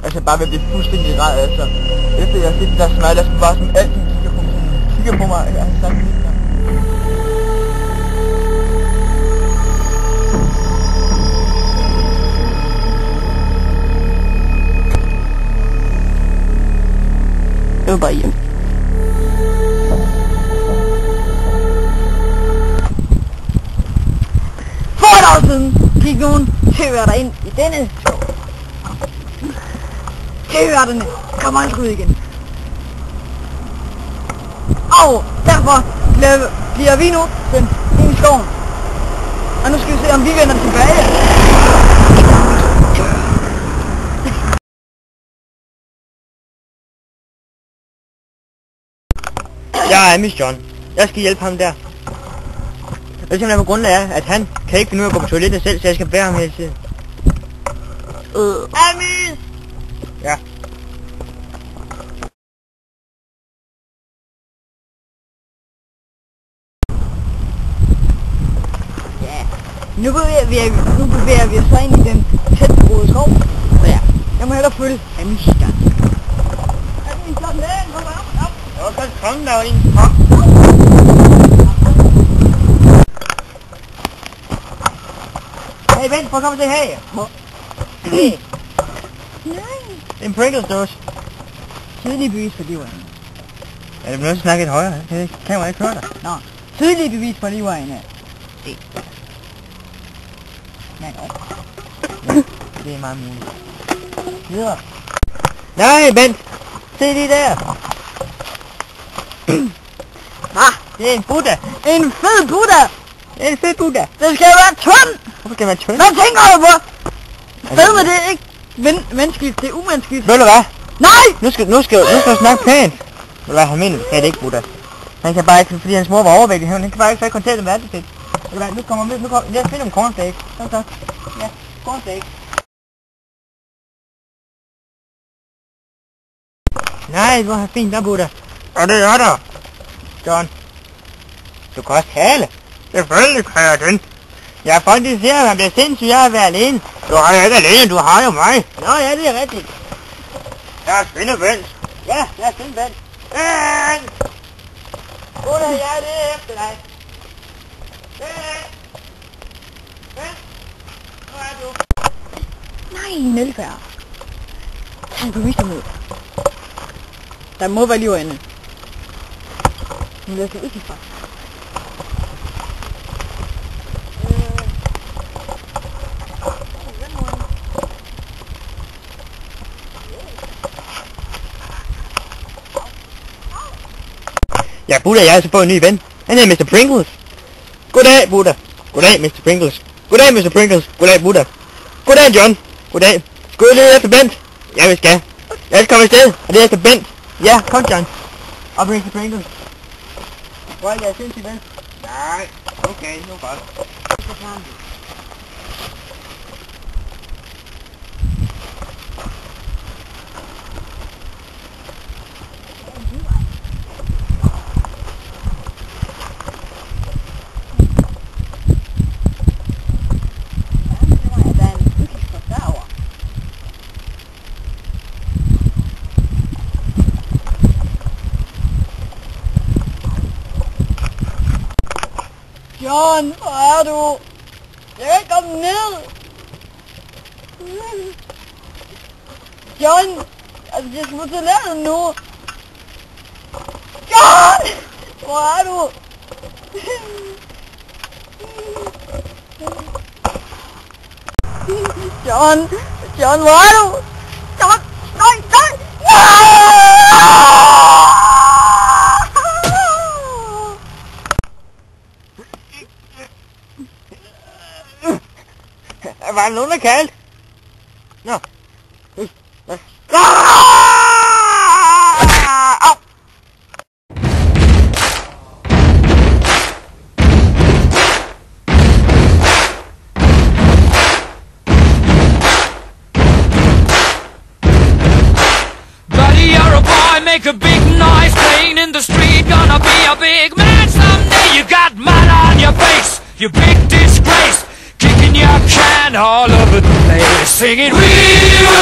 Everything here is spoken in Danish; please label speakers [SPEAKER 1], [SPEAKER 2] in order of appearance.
[SPEAKER 1] Altså bare ved at blive fuldstændig ræd, altså. Efter jeg har set den der smile, der skulle bare sådan altid kigger på mig, jeg har sagt det her.
[SPEAKER 2] Det var bare hjem. For et år siden gik nogen tøværter ind i denne skov. Tøværterne kommer aldrig ud igen. Og derfor bliver vi nu sendt ind i skoven. Og nu skal vi se, om vi vender tilbage.
[SPEAKER 1] Jeg er Miss John. Jeg skal hjælpe ham der. Det er simpelthen på grund af, at han kan ikke finde ud af at gå på toilettet selv, så jeg skal bære ham hele tiden.
[SPEAKER 2] Amis!
[SPEAKER 1] Ja.
[SPEAKER 2] Ja. Nu bevæger vi os ind i den tæt begroede skov. Så ja, jeg må hellere følge Amis gang. Amis, kom ned, kom op.
[SPEAKER 1] Jeg kan komme der ind. Kom. Hey, vent, prøv at komme til her. Hey.
[SPEAKER 2] Nej.
[SPEAKER 1] En Pringles-dåse.
[SPEAKER 2] Tydelige bevis for livet.
[SPEAKER 1] Ja, det bliver nødt til at snakke lidt højere. Kan jeg ikke høre dig?
[SPEAKER 2] Nå, tydelige bevis for livet. Det. Nej,
[SPEAKER 1] ja, det er meget muligt.
[SPEAKER 2] Videre.
[SPEAKER 1] Nej, vent. Se lige der.
[SPEAKER 2] Hvad?
[SPEAKER 1] Det er en Buddha.
[SPEAKER 2] En fed Buddha.
[SPEAKER 1] En fed Buddha.
[SPEAKER 2] Det skal være tynd.
[SPEAKER 1] Hvorfor skal det være tynd?
[SPEAKER 2] Hvad tænker du på? Fed med det er ikke menneskeligt, det er umenneskeligt.
[SPEAKER 1] Ved du hvad?
[SPEAKER 2] Nej!
[SPEAKER 1] Nu skal du snakke pænt. Ved du hvad, han mener, det er ikke Buddha. Han kan bare ikke, fordi hans mor var overvægtig. Han kan bare ikke få kontaktet med alt det. Ved du hvad, nu kommer jeg finder om cornflakes. Så. Ja, cornflakes. Nej, du har fint der, Buddha. Og det er der. John. Du kan også tale. Selvfølgelig kan jeg den. Jeg er folk, de siger, at man bliver sindssyg, jeg er ved alene. Du har jo ikke alene, du har jo mig. Nå ja, det er rigtigt. Jeg er Spindebænd. Ja, jeg er Spindebænd. Buddha, jeg er det efter dig. Hvor er du?
[SPEAKER 2] Nej, Nelfærd. Tag en bevidsomhed. Der må være liv inde. Nu læser jeg ikke fra.
[SPEAKER 1] Ja, Buddha, jeg har altså fået en ny ven. Han hedder Mr. Pringles. Goddag, Buddha. Goddag, Mr. Pringles. Goddag, Mr. Pringles. Goddag, Buddha. Goddag, John. Goddag. Skal vi lede efter Bent? Ja, vi skal. Jeg skal komme afsted, og det er efter Bent. Ja, kom, John. Og Mr. Pringles. Hvor er jeg sindssygt ven? Nej, okay, nu godt.
[SPEAKER 2] John, hvor er du? Jeg kan ikke komme ned. John, altså jeg skal på toilettet nu. John, hvor er du? John, hvor er du? John, nej!
[SPEAKER 1] Var der nogen, der kaldte? Nå.
[SPEAKER 3] Buddy, you're a boy, make a big noise, playing in the street, gonna be a big man someday. You got mud on your face, you big disgrace, kicking your can all over the place, singing, we